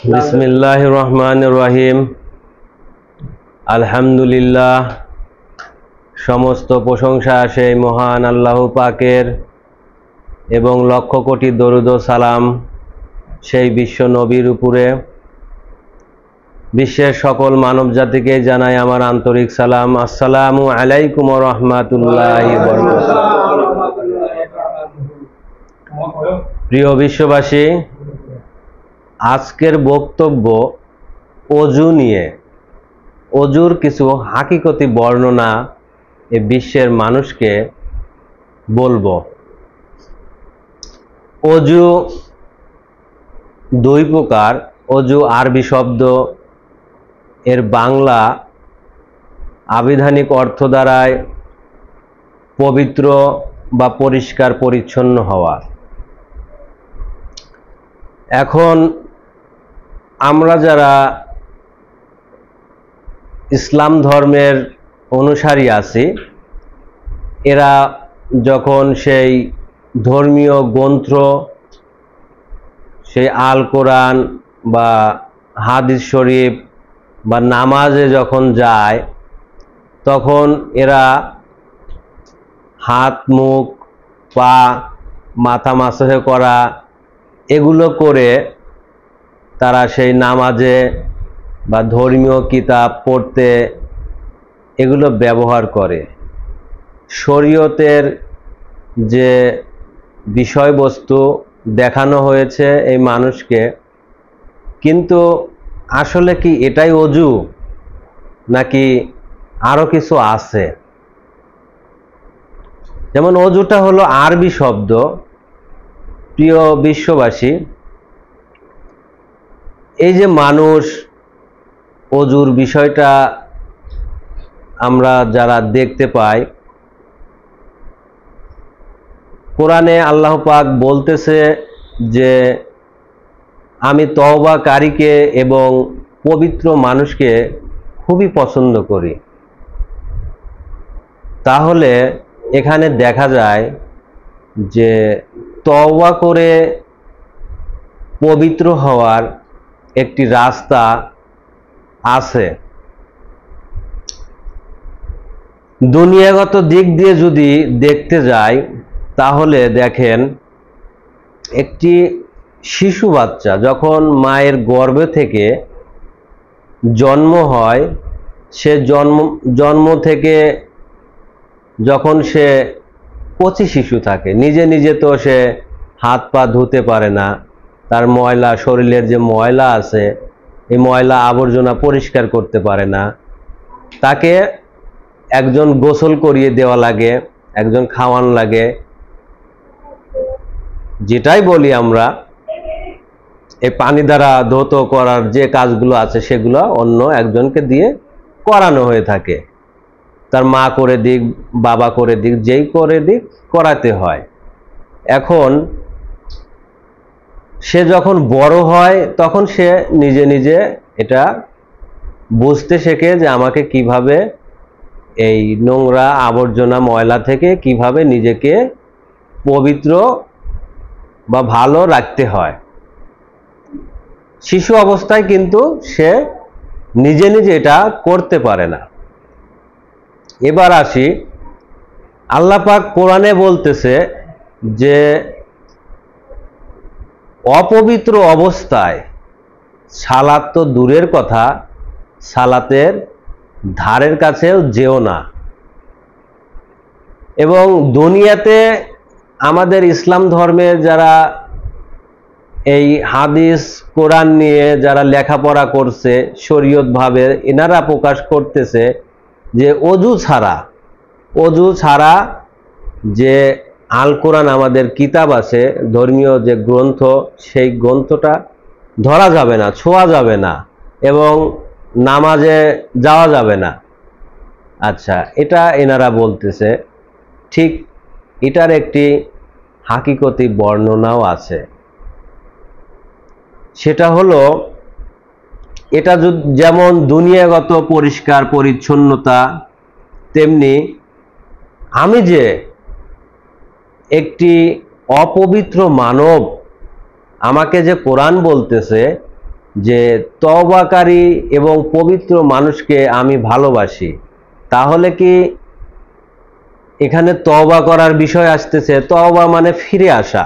বিসমিল্লাহির রহমানির রহিম। আলহামদুলিল্লাহ, সমস্ত প্রশংসা সেই মহান আল্লাহ পাকের এবং লক্ষ কোটি দরুদ ও সালাম সেই বিশ্ব নবীর উপরে। বিশ্বের সকল মানব জাতিকে জানাই আমার আন্তরিক সালাম। আসসালামু আলাইকুম ওয়া রাহমাতুল্লাহি ওয়া বারাকাতুহু। প্রিয় বিশ্ববাসী, আজকের বক্তব্য অজু নিয়ে। অজুর কিছু হাকিকতি বর্ণনা এ বিশ্বের মানুষকে বলবো। অজু দুই প্রকার। অজু আরবি শব্দ, এর বাংলা আবিধানিক অর্থ দ্বারায় পবিত্র বা পরিষ্কার পরিচ্ছন্ন হওয়া। এখন আমরা যারা ইসলাম ধর্মের অনুসারী আছি, এরা যখন সেই ধর্মীয় গ্রন্থ, সেই আল কোরআন বা হাদিস শরীফ বা নামাজে যখন যায়, তখন এরা হাত, মুখ, পা, মাথা মাসহে করা এগুলো করে তারা সেই নামাজে বা ধর্মীয় কিতাব পড়তে এগুলো ব্যবহার করে। শরীয়তের যে বিষয়বস্তু দেখানো হয়েছে এই মানুষকে, কিন্তু আসলে কি এটাই অজু নাকি আরো কিছু আছে? যেমন অজুটা হলো আরবি শব্দ। প্রিয় বিশ্ববাসী, এই যে মানুষ অজুর বিষয়টা আমরা যারা দেখতে পাই, কোরআনে আল্লাহ পাক বলতেছে যে আমি তওবাকারীকে এবং পবিত্র মানুষকে খুবই পছন্দ করি। তাহলে এখানে দেখা যায় যে তওবা করে পবিত্র হওয়ার একটি রাস্তা আছে। দুনিয়াগত দিক দিয়ে যদি দেখতে যাই, তাহলে দেখেন একটি শিশু বাচ্চা যখন মায়ের গর্ভে থেকে জন্ম হয়, সে জন্ম থেকে যখন সে কচি শিশু থাকে, নিজে নিজে তো সে হাত পা ধুতে পারে না। তার ময়লা, শরীরের যে ময়লা আছে, এই ময়লা আবর্জনা পরিষ্কার করতে পারে না। তাকে একজন গোসল করিয়ে দেওয়া লাগে, একজন খাওয়ান লাগে, যেটাই বলি আমরা। এই পানি দ্বারা ধৌত করার যে কাজগুলো আছে সেগুলো অন্য একজনকে দিয়ে করানো হয়ে থাকে। তার মা করে দিক, বাবা করে দিক, যেই করে দিক, করাতে হয়। এখন সে যখন বড় হয়, তখন সে নিজে নিজে এটা বুঝতে শেখে যে আমাকে কিভাবে এই নোংরা আবর্জনা ময়লা থেকে কিভাবে নিজেকে পবিত্র বা ভালো রাখতে হয়। শিশু অবস্থায় কিন্তু সে নিজে নিজে এটা করতে পারে না। এবার আসি, আল্লাহ পাক কোরআনে বলতেছে যে অপবিত্র অবস্থায় সালাত তো দূরের কথা, সালাতের ধারের কাছেও যেও না। এবং দুনিয়াতে আমাদের ইসলাম ধর্মের যারা এই হাদিস কোরআন নিয়ে যারা লেখাপড়া করছে শরীয়ত ভাবে, এনারা প্রকাশ করতেছে যে অজু ছাড়া যে আল কোরআন আমাদের কিতাব আছে, ধর্মীয় যে গ্রন্থ, সেই গ্রন্থটা ধরা যাবে না, ছোঁয়া যাবে না এবং নামাজে যাওয়া যাবে না। আচ্ছা, এটা এনারা বলতেছে। ঠিক এটার একটি হাকিকতি বর্ণনাও আছে। সেটা হলো, এটা যেমন দুনিয়াগত পরিষ্কার পরিচ্ছন্নতা, তেমনি আমি যে একটি অপবিত্র মানব, আমাকে যে কোরআন বলতেছে যে তওবাকারী এবং পবিত্র মানুষকে আমি ভালোবাসি, তাহলে কি এখানে তওবা করার বিষয় আসতেছে? তওবা মানে ফিরে আসা,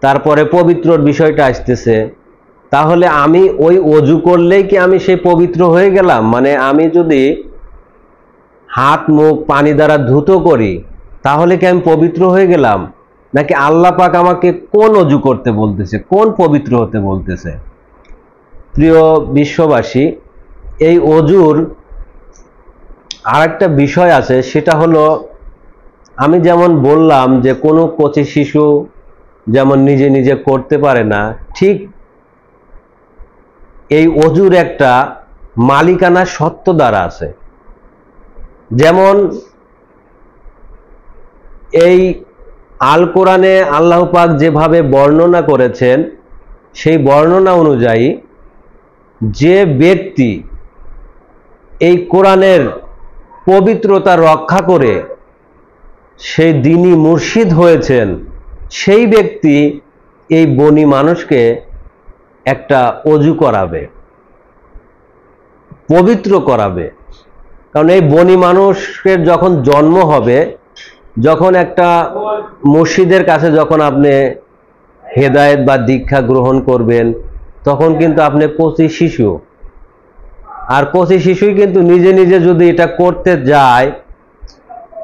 তারপরে পবিত্রর বিষয়টা আসতেছে। তাহলে আমি ওই অজু করলেই কি আমি সেই পবিত্র হয়ে গেলাম? মানে আমি যদি হাত মুখ পানি দ্বারা ধুতো করি তাহলে কি আমি পবিত্র হয়ে গেলাম? নাকি আল্লাহ পাক আমাকে কোন অজু করতে বলতেছে, কোন পবিত্র হতে বলতেছে? প্রিয় বিশ্ববাসী, এই অজুর আর একটা বিষয় আছে, সেটা হলো আমি যেমন বললাম যে কোনো কচি শিশু যেমন নিজে নিজে করতে পারে না, ঠিক এই অজুর একটা মালিকানা সত্ত্ব দ্বারা আছে। যেমন এই আল কোরআনে আল্লাহ পাক যেভাবে বর্ণনা করেছেন, সেই বর্ণনা অনুযায়ী যে ব্যক্তি এই কোরআনের পবিত্রতা রক্ষা করে সেই দ্বীনি মুর্শিদ হয়েছেন, সেই ব্যক্তি এই বনি মানুষকে একটা অজু করাবে, পবিত্র করাবে। কারণ এই বনি মানুষের যখন জন্ম হবে, যখন একটা মুর্শিদের কাছে যখন আপনি হেদায়েত বা দীক্ষা গ্রহণ করবেন, তখন কিন্তু আপনি কচি শিশু, আর কচি শিশুই কিন্তু নিজে নিজে যদি এটা করতে যায়,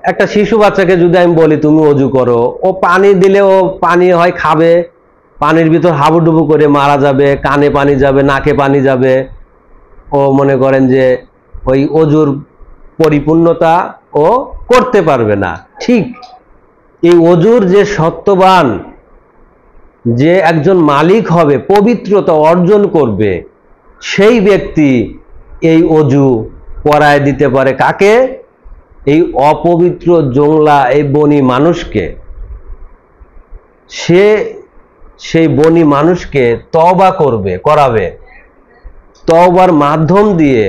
একটা শিশু বাচ্চাকে যদি আমি বলি তুমি অজু করো, ও পানি দিলে ও পানি হয় খাবে, পানির ভিতর হাবুডুবু করে মারা যাবে, কানে পানি যাবে, নাকে পানি যাবে, ও মনে করেন যে ওই অজুর পরিপূর্ণতা ও করতে পারবে না। ঠিক এই অজুর যে সত্যবান, যে একজন মালিক হবে, পবিত্রতা অর্জন করবে, সেই ব্যক্তি এই অজু করায় দিতে পারে কাকে? এই অপবিত্র জংলা এই বনি মানুষকে। সে সেই বনি মানুষকে তওবা করাবে, তওবার মাধ্যম দিয়ে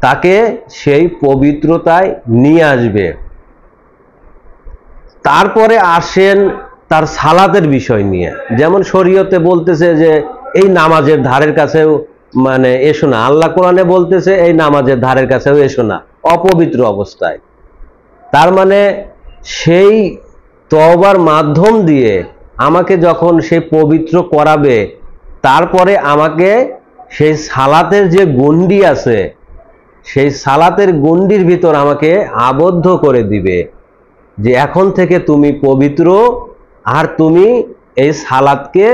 তাকে সেই পবিত্রতায় নিয়ে আসবে। তারপরে আসেন তার সালাতের বিষয় নিয়ে। যেমন শরীয়তে বলতেছে যে এই নামাজের ধারের কাছেও মানে এসো না, আল্লাহ কোরআনে বলতেছে এই নামাজের ধারের কাছেও এসো না অপবিত্র অবস্থায়। তার মানে সেই তওবার মাধ্যম দিয়ে আমাকে যখন সে পবিত্র করাবে, তারপরে আমাকে সেই সালাতের যে গণ্ডি আছে, সেই সালাতের গণ্ডির ভিতর আমাকে আবদ্ধ করে দিবে যে এখন থেকে তুমি পবিত্র, আর তুমি এই সালাতকে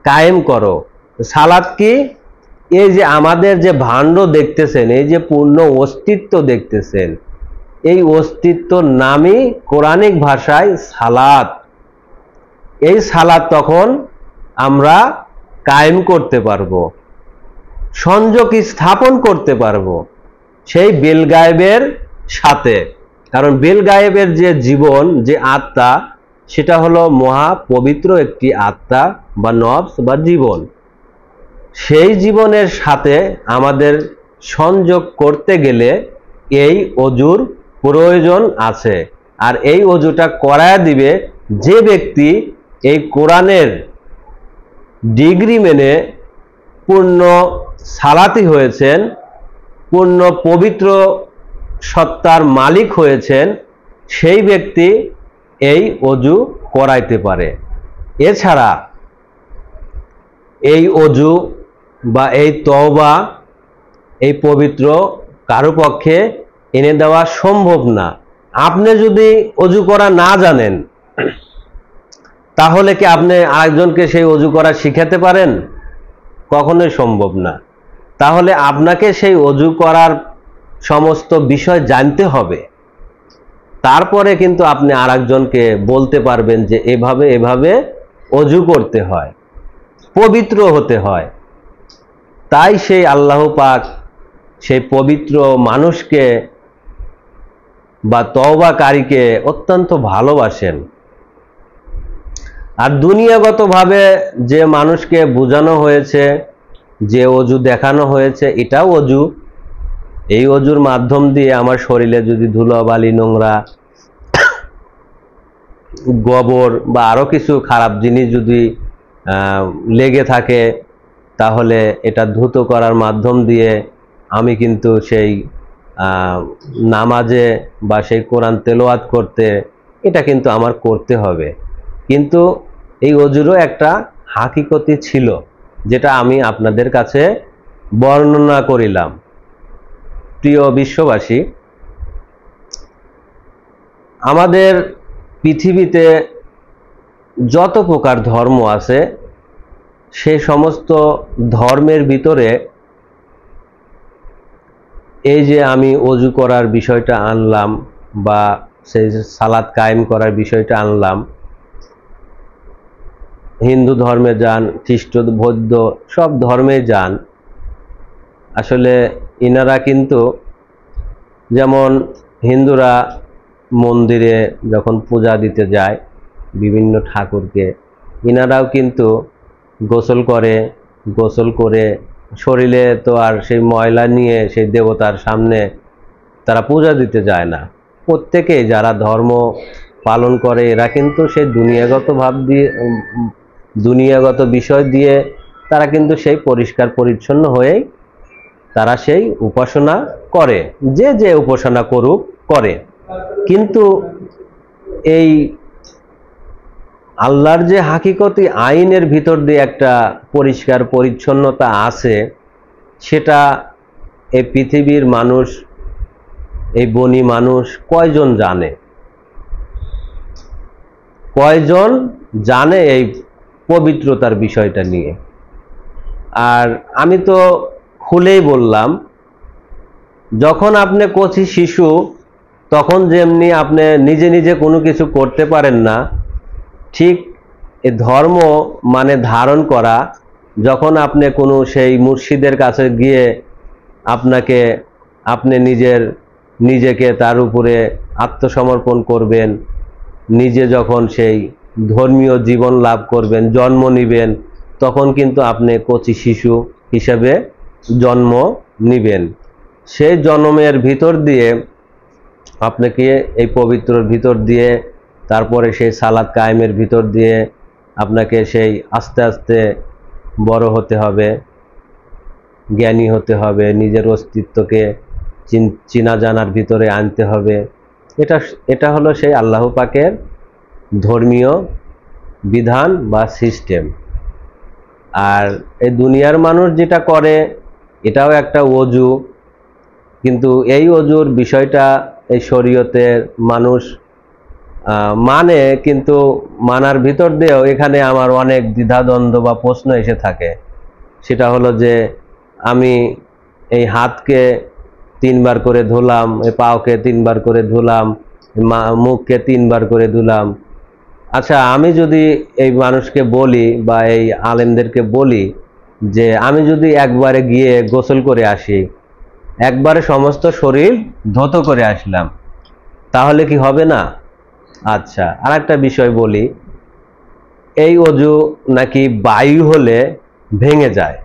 কায়েম করো। সালাত কি? এই যে আমাদের যে ভাণ্ড দেখতেছেন, এই যে পূর্ণ অস্তিত্ব দেখতেছেন, এই অস্তিত্বর নামই কোরআনিক ভাষায় সালাত। এই সালাত তখন আমরা কায়েম করতে পারবো, সংযোগ স্থাপন করতে পারবো সেই বেলগায়েবের সাথে। কারণ বেলগায়েবের যে জীবন, যে আত্মা, সেটা হলো মহা পবিত্র একটি আত্মা বা নফস বা জীবন। সেই জীবনের সাথে আমাদের সংযোগ করতে গেলে এই অজুর প্রয়োজন আছে। আর এই অজুটা করায় দিবে যে ব্যক্তি এই কোরআনের ডিগ্রি মেনে পূর্ণ সালাতি হয়েছেন, পূর্ণ পবিত্র সত্তার মালিক হয়েছেন, সেই ব্যক্তি এই অজু করাইতে পারে। এছাড়া এই অজু বা এই তওবা, এই পবিত্র কারো পক্ষে এনে দেওয়া সম্ভব না। আপনি যদি অজু করা না জানেন, তাহলে কি আপনি আরেকজনকে সেই অজু করা শিখাতে পারেন? কখনোই সম্ভব না। তাহলে আপনাকে সেই অজু করার সমস্ত বিষয় জানতে হবে, তারপরে কিন্তু আপনি আরেকজনকে বলতে পারবেন যে এভাবে এভাবে অজু করতে হয়, পবিত্র হতে হয়। তাই সেই আল্লাহ পাক সেই পবিত্র মানুষকে বা তওবাকারীকে অত্যন্ত ভালোবাসেন। আর দুনিয়াগতভাবে যে মানুষকে বোঝানো হয়েছে, যে অজু দেখানো হয়েছে, এটাও অজু। এই অজুর মাধ্যম দিয়ে আমার শরীরে যদি ধুলোবালি, নোংরা, গোবর বা আরো কিছু খারাপ জিনিস যদি লেগে থাকে, তাহলে এটা দ্রুত করার মাধ্যম দিয়ে আমি কিন্তু সেই নামাজে বা সেই কোরআন তেলাওয়াত করতে এটা কিন্তু আমার করতে হবে। কিন্তু এই অজুরও একটা হাকিকতি ছিল, যেটা আমি আপনাদের কাছে বর্ণনা করিলাম। প্রিয় বিশ্ববাসী, আমাদের পৃথিবীতে যত প্রকার ধর্ম আছে, সেই সমস্ত ধর্মের ভিতরে এই যে আমি অজু করার বিষয়টা আনলাম বা সেই সালাত কায়েম করার বিষয়টা আনলাম, হিন্দু ধর্মে যান, খ্রিস্ট, বৌদ্ধ, সব ধর্মে যান, আসলে ইনারা কিন্তু, যেমন হিন্দুরা মন্দিরে যখন পূজা দিতে যায় বিভিন্ন ঠাকুরকে, ইনারাও কিন্তু গোসল করে, গোসল করে শরীরে তো আর সেই ময়লা নিয়ে সেই দেবতার সামনে তারা পূজা দিতে যায় না। প্রত্যেকেই যারা ধর্ম পালন করে এরা কিন্তু সেই দুনিয়াগত বিষয় দিয়ে তারা কিন্তু সেই পরিষ্কার পরিচ্ছন্ন হয়েই তারা সেই উপাসনা করে, যে যে উপাসনা করুক করে। কিন্তু এই আল্লাহর যে হাকিকতি আইনের ভিতর দিয়ে একটা পরিষ্কার পরিচ্ছন্নতা আছে, সেটা এই পৃথিবীর মানুষ, এই বনি মানুষ কয়জন জানে? কয়জন জানে এই পবিত্রতার বিষয়টা নিয়ে? আর আমি তো খুলেই বললাম, যখন আপনি কচি শিশু, তখন যেমনি আপনি নিজে নিজে কোনো কিছু করতে পারেন না, ঠিক এই ধর্ম মানে ধারণ করা, যখন আপনি কোনো সেই মুর্শিদের কাছে গিয়ে আপনি নিজেকে তার উপরে আত্মসমর্পণ করবেন, নিজে যখন সেই ধর্মীয় জীবন লাভ করবেন, জন্ম নিবেন, তখন কিন্তু আপনি কচি শিশু হিসেবে জন্ম নিবেন। সেই জন্মের ভিতর দিয়ে আপনাকে এই পবিত্রর ভিতর দিয়ে, তারপরে সেই সালাত কায়েমের ভিতর দিয়ে আপনাকে সেই আস্তে আস্তে বড় হতে হবে, জ্ঞানী হতে হবে, নিজের অস্তিত্বকে চিনা জানার ভিতরে আনতে হবে। এটা হলো সেই আল্লাহ পাকের ধর্মীয় বিধান বা সিস্টেম। আর এই দুনিয়ার মানুষ যেটা করে, এটাও একটা অজু, কিন্তু এই অজুর বিষয়টা এই শরীয়তের মানুষ মানে, কিন্তু মানার ভিতর দিয়েও এখানে আমার অনেক দ্বিধাদ্বন্দ্ব বা প্রশ্ন এসে থাকে। সেটা হলো যে আমি এই হাতকে 3 বার করে ধুলাম, এই পাওকে 3 বার করে ধুলাম, মুখকে 3 বার করে ধুলাম। আচ্ছা, আমি যদি এই মানুষকে বলি বা এই আলেমদেরকে বলি যে আমি যদি একবারে গিয়ে গোসল করে আসি, একবারে সমস্ত শরীর ধৌত করে আসলাম, তাহলে কি হবে না? আচ্ছা, আর একটা বিষয় বলি, এই অজু নাকি বায়ু হলে ভেঙে যায়।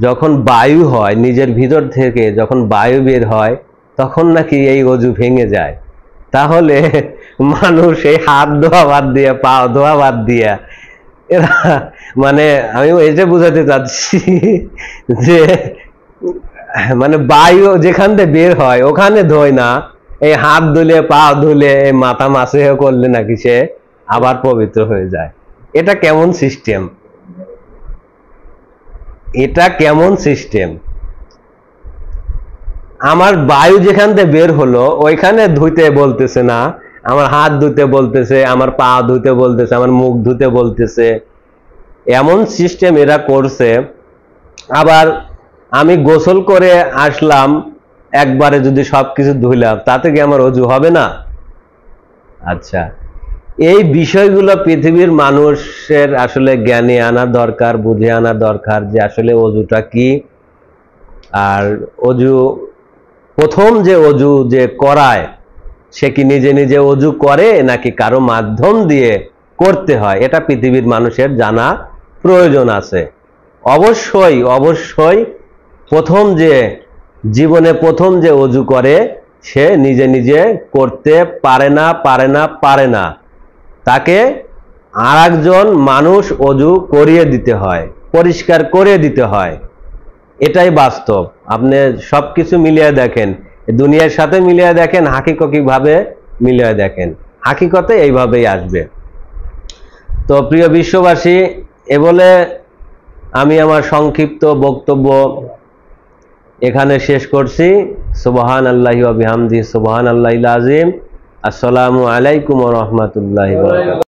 যখন বায়ু হয়, নিজের ভিতর থেকে যখন বায়ু বের হয়, তখন নাকি এই অজু ভেঙে যায়। তাহলে মানুষ এই হাত ধোয়া বাদ দিয়ে, পা ধোয়া বাদ দিয়া, এরা মানে আমি এই যে বুঝাতে চাচ্ছি যে মানে বায়ু যেখান থেকে বের হয় ওখানে ধোয় না, এই হাত ধুলে, পা ধুলে, এই মাথা মাসে করলে নাকি সে আবার পবিত্র হয়ে যায়। এটা কেমন সিস্টেম? এটা কেমন সিস্টেম? আমার বায়ু যেখান থেকে বের হলো ওইখানে ধুইতে বলতেছে না, আমার হাত ধুতে বলতেছে, আমার পা ধুতে বলতেছে, আমার মুখ ধুতে বলতেছে। এমন সিস্টেম এরা করছে। আবার আমি গোসল করে আসলাম, একবারে যদি সবকিছু ধুইলাম, তাতে কি আমার অজু হবে না? আচ্ছা, এই বিষয়গুলো পৃথিবীর মানুষের আসলে জ্ঞানে আনা দরকার, বুঝে আনা দরকার যে আসলে অজুটা কি। আর অজু, প্রথম যে অজু যে করায়, সে কি নিজে নিজে অজু করে নাকি কারো মাধ্যম দিয়ে করতে হয়, এটা পৃথিবীর মানুষের জানা প্রয়োজন আছে। অবশ্যই অবশ্যই জীবনে প্রথম যে অজু করে, সে নিজে নিজে করতে পারে না, তাকে আরেকজন মানুষ অজু করিয়ে দিতে হয়। পরিষ্কার করে দিতে হয়। এটাই বাস্তব। আপনি সবকিছু মিলিয়ে দেখেন, দুনিয়ার সাথে মিলিয়ে দেখেন, হাকিকতিভাবে মিলিয়ে দেখেন, হাকিকতে এইভাবেই আসবে। তো প্রিয় বিশ্ববাসী, এ বলে আমি আমার সংক্ষিপ্ত বক্তব্য এখানে শেষ করছি। সুবহানাল্লাহি ওয়া বিহামদিহি, সুবহানাল্লাহিল আযীম। আসসালামু আলাইকুম ওয়া রাহমাতুল্লাহি ওয়া বারাকাতুহু।